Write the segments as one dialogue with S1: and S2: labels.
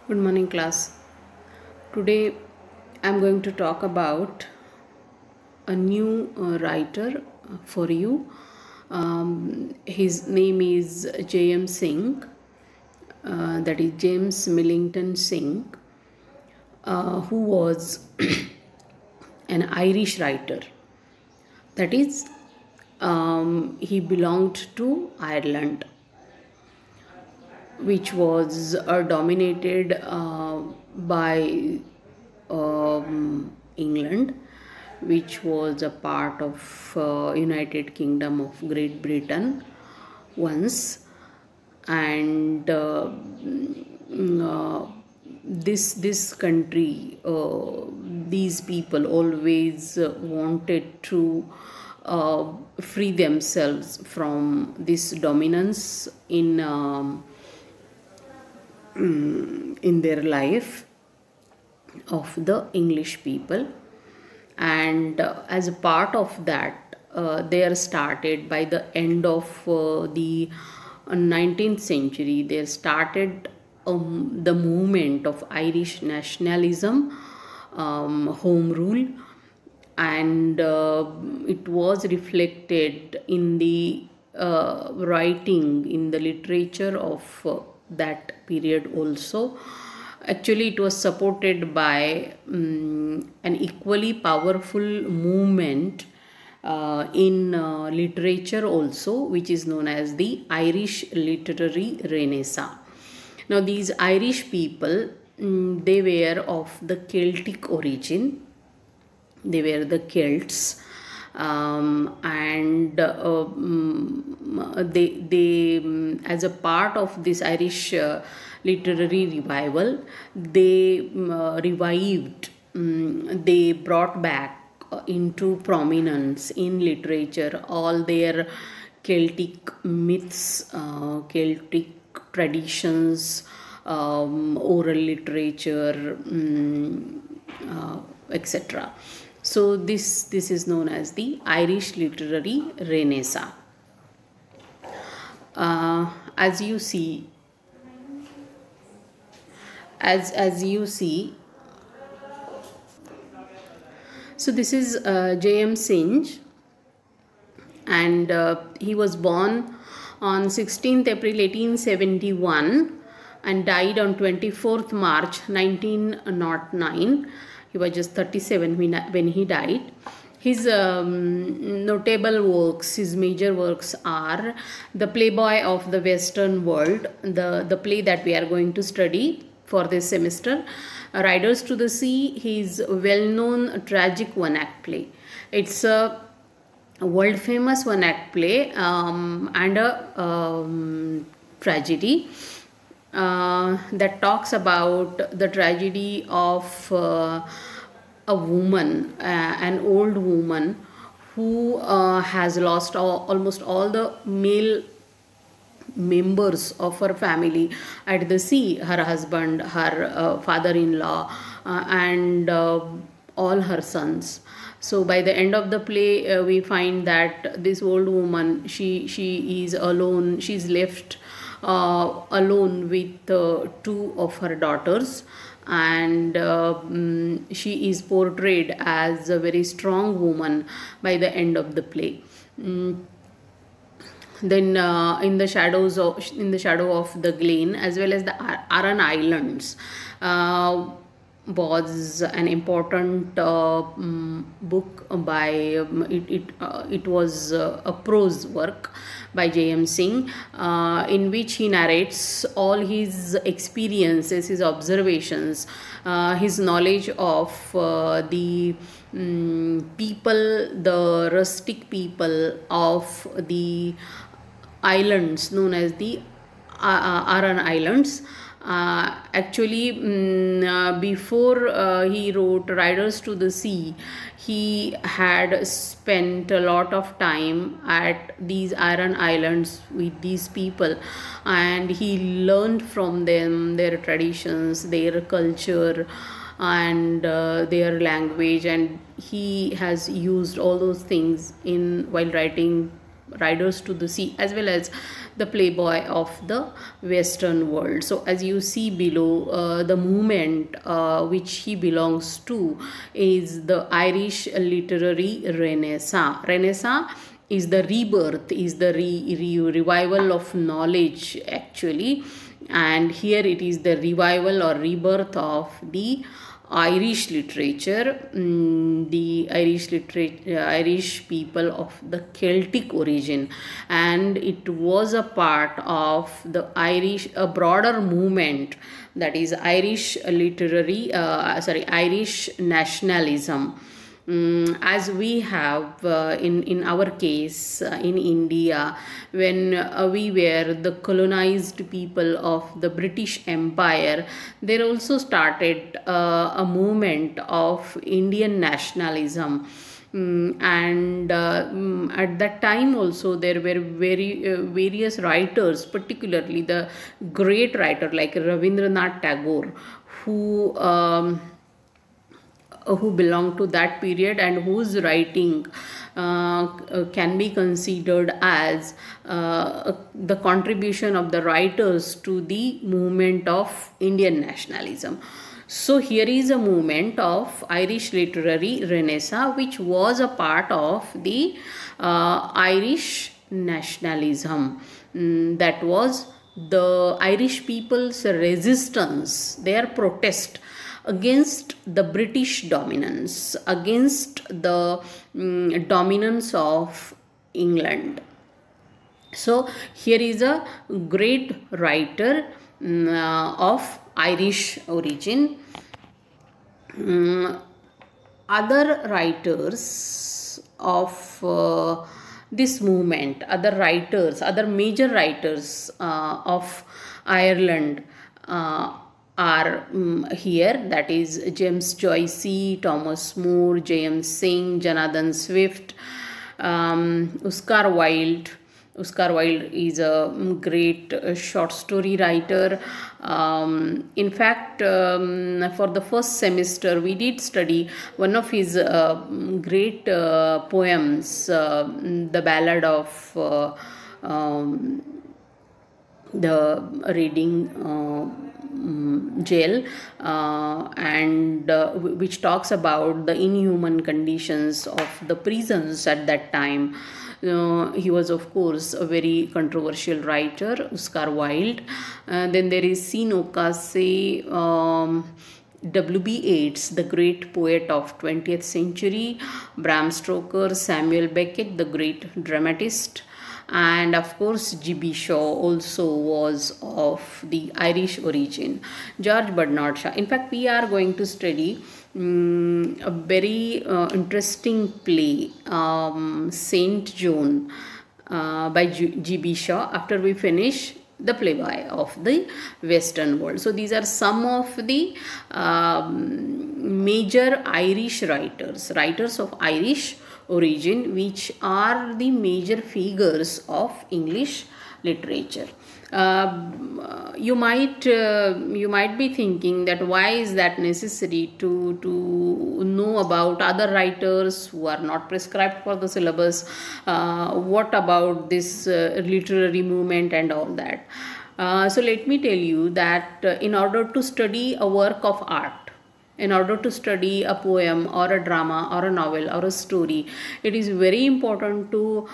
S1: Good morning, class. Today I'm going to talk about a new writer for you. His name is J.M. Singh, that is James Millington Singh, who was an Irish writer. That is, he belonged to Ireland, which was dominated by England, which was a part of United Kingdom of Great Britain once, and this country, these people always wanted to free themselves from this dominance in their life of the English people. And as a part of that, they are started by the end of the 19th century. They started the movement of Irish nationalism, home rule, and it was reflected in the writing, in the literature of that period also. Actually, it was supported by an equally powerful movement in literature also, which is known as the Irish Literary Renaissance. Now, these Irish people, they were of the Celtic origin. They were the Celts, and they as a part of this Irish literary revival, they revived, they brought back into prominence in literature all their Celtic myths, Celtic traditions, oral literature, etc. So this is known as the Irish Literary Renaissance. As you see, as you see, so this is J.M. Singh, and he was born on 16th April 1871 and died on 24th March 1909. He was just 37 when he died. His notable works, his major works are The Playboy of the Western World, the play that we are going to study for this semester. Riders to the Sea, his well-known tragic one-act play. It's a world famous one-act play and a tragedy that talks about the tragedy of a woman, an old woman who has lost almost all the male members of her family at the sea, her husband, her father-in-law, and all her sons. So by the end of the play, we find that this old woman, she is alone. She's left alone with two of her daughters, and she is portrayed as a very strong woman by the end of the play. Then in the shadow of the Glen, as well as the Aran Islands, was an important book by it was a prose work by J.M. Singh, in which he narrates all his experiences, his observations, his knowledge of the people, the rustic people of the islands known as the Aran Islands. Before he wrote Riders to the Sea, he had spent a lot of time at these Aran Islands with these people, and he learned from them their traditions, their culture, and their language, and he has used all those things in while writing Riders to the Sea, as well as the Playboy of the Western world. So as you see below, the movement which he belongs to is the Irish literary Renaissance. Renaissance is the rebirth, is the revival of knowledge actually, and here it is the revival or rebirth of the Irish literature, the Irish people of the Celtic origin, and it was a part of the a broader movement, that is Irish Irish nationalism. As we have in our case in India, when we were the colonized people of the British Empire, there also started a movement of Indian nationalism. And at that time also there were various writers, particularly the great writer like Rabindranath Tagore, who belong to that period and whose writing can be considered as the contribution of the writers to the movement of Indian nationalism. So here is a movement of Irish literary Renaissance which was a part of the Irish nationalism. That was the Irish people's resistance, their protest against the British dominance, against the dominance of England. So here is a great writer of Irish origin. Other writers of this movement, other major writers of Ireland are here, that is James Joyce, Thomas Moore, J.M. Synge, Jonathan Swift, Oscar Wilde. Oscar Wilde is a great short story writer. In fact, for the first semester we did study one of his great poems, the Ballad of the Reading Jail, and which talks about the inhuman conditions of the prisons at that time. He was of course a very controversial writer, Oscar Wilde. Then there is C. Nokase, W.B. Yeats, the great poet of 20th century, Bram Stoker, Samuel Beckett, the great dramatist, and of course G.B. Shaw also was of the Irish origin, George Bernard Shaw. In fact, we are going to study a very interesting play, Saint John by G.B. Shaw, after we finish the Playboy of the Western world. So these are some of the major Irish writers of Irish origin, which are the major figures of English literature. You might be thinking that why is that necessary to know about other writers who are not prescribed for the syllabus? What about this literary movement and all that? So let me tell you that in order to study a work of art, in order to study a poem or a drama or a novel or a story, it is very important to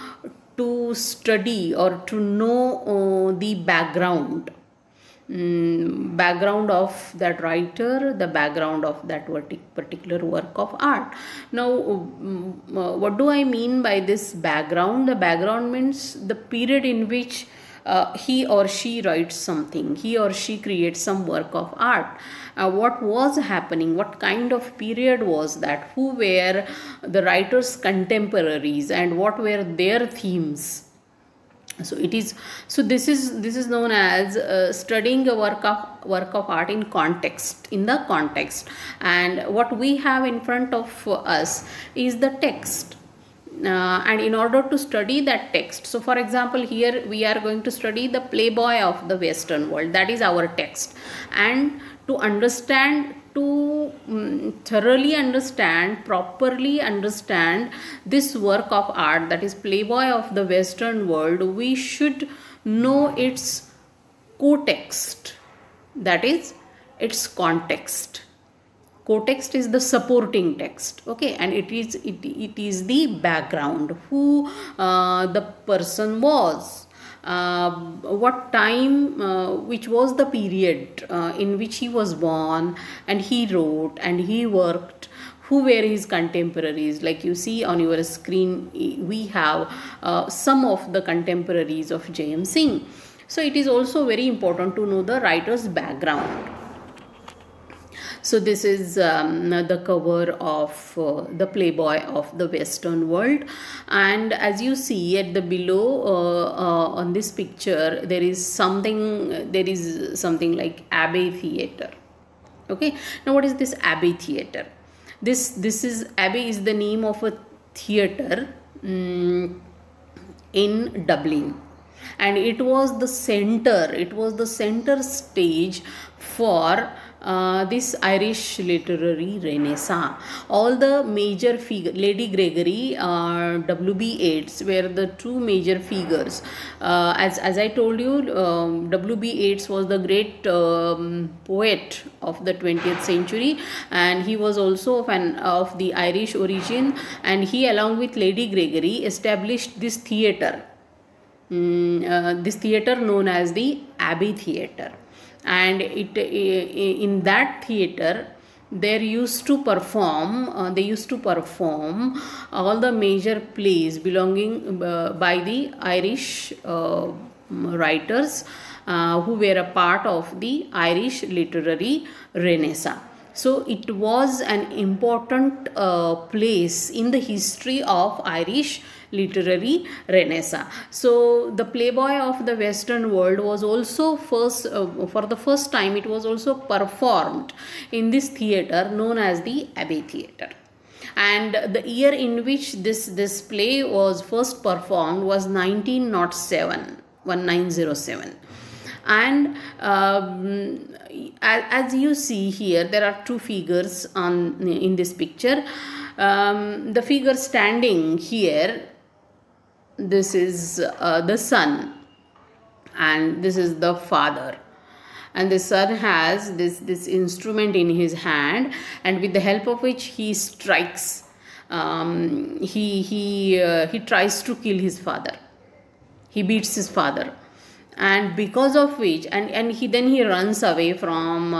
S1: study or to know the background of that writer, the background of that particular work of art. Now, what do I mean by this background? The background means the period in which he or she writes something, he or she creates some work of art. What was happening, what kind of period was that, who were the writer's contemporaries, and what were their themes. So this is known as studying a work of art in context, and what we have in front of us is the text. And in order to study that text, so for example, here we are going to study the Playboy of the Western world, that is our text. And to understand to thoroughly understand, properly understand this work of art, that is Playboy of the Western World, we should know its context, that is its context. Context is the supporting text, okay, and it is the background, who the person was, what time, which was the period in which he was born, and he wrote and he worked, who were his contemporaries. Like you see on your screen, we have some of the contemporaries of J.M. Singh. So it is also very important to know the writer's background. So this is the cover of the Playboy of the Western World, and as you see at the below on this picture, there is something like Abbey Theatre. Okay, now what is this Abbey Theatre? This is Abbey is the name of a theatre in Dublin, and it was the center stage for this Irish literary renaissance. All the major figures, Lady Gregory, W.B. Yeats, were the two major figures. As I told you, W.B. Yeats was the great poet of the 20th century, and he was also of the Irish origin, and he, along with Lady Gregory, established this theatre. This theatre known as the Abbey Theatre. And in that theatre they used to perform all the major plays belonging by the Irish writers who were a part of the Irish literary renaissance. So it was an important place in the history of Irish literary renaissance. So the Playboy of the Western World was also for the first time, it was also performed in this theatre known as the Abbey Theatre. And the year in which this play was first performed was 1907. And as you see here, there are two figures in this picture. The figure standing here, this is the son, and this is the father, and the son has this instrument in his hand, and with the help of which he strikes. He tries to kill his father. He beats his father, and because of which, and he runs away from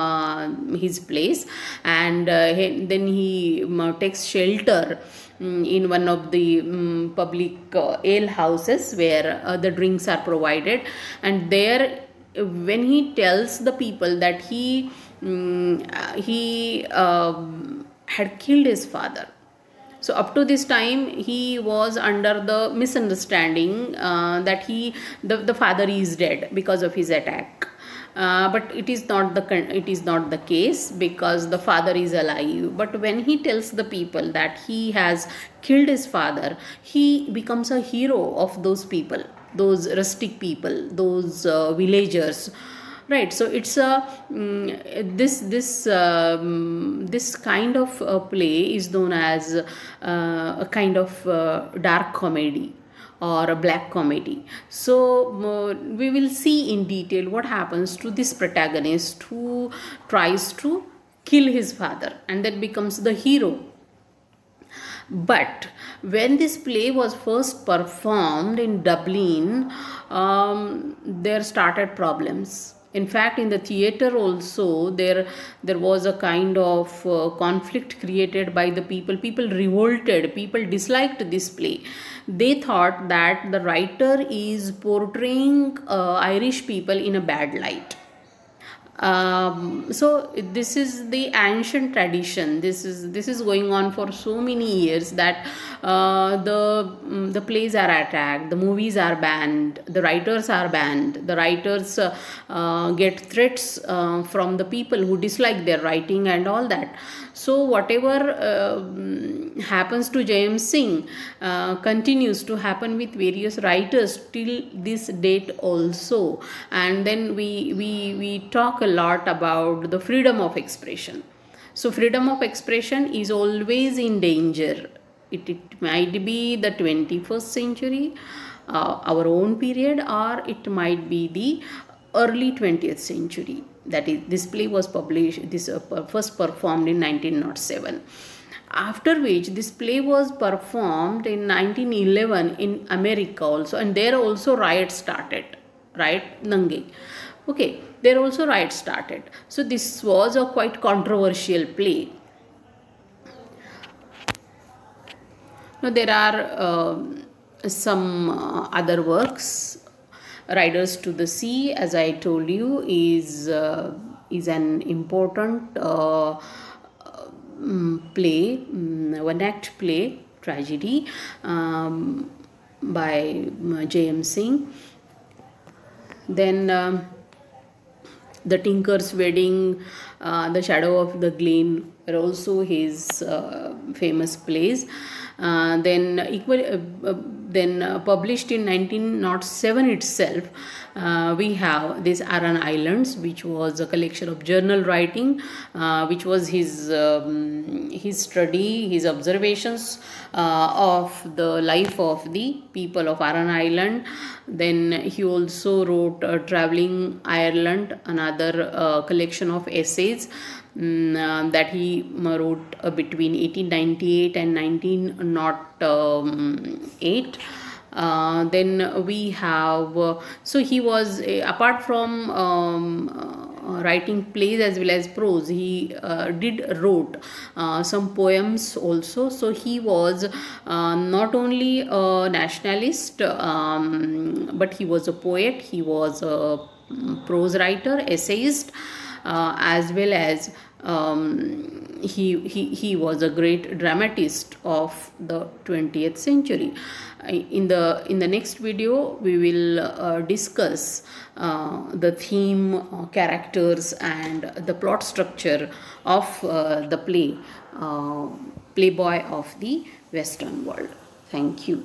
S1: his place, and then he takes shelter in one of the public ale houses where the drinks are provided. And there, when he tells the people that he had killed his father. So up to this time he was under the misunderstanding that the father is dead because of his attack. But it is not the case, because the father is alive. But when he tells the people that he has killed his father, he becomes a hero of those people, those rustic people, those villagers. Right, so it's this kind of play is known as a kind of dark comedy or a black comedy. So we will see in detail what happens to this protagonist who tries to kill his father and then becomes the hero. But when this play was first performed in Dublin, there started problems. In fact, in the theatre also, there was a kind of conflict created by the people. People revolted. People disliked this play. They thought that the writer is portraying Irish people in a bad light. So this is the ancient tradition. This is going on for so many years that the plays are attacked, the movies are banned, the writers are banned. The writers get threats from the people who dislike their writing and all that. So whatever happens to J.M. Singh continues to happen with various writers till this date also. And then we talk a lot about the freedom of expression. So freedom of expression is always in danger. It might be the 21st century, our own period, or it might be the early 20th century. That is, this play was published, this first performed in 1907. After which this play was performed in 1911 in America also, and there also riots started, right? Nange. Okay, there also riots started. So this was a quite controversial play. Now there are some other works. Riders to the Sea, as I told you, is an important play, one act play, tragedy, by J.M. Singh. Then The Tinker's Wedding, The Shadow of the Glen are also his famous plays. Then published in 1907 itself, we have this Aran Islands, which was a collection of journal writing, which was his study, his observations of the life of the people of Aran Island. Then he also wrote Traveling Ireland, another collection of essays that he wrote between 1898 and 1908. Then we have, so he was, apart from writing plays as well as prose, he wrote some poems also. So he was not only a nationalist, but he was a poet, he was a prose writer, essayist, as well as he was a great dramatist of the 20th century. In the next video, we will discuss the theme, characters, and the plot structure of the play, Playboy of the Western World. Thank you.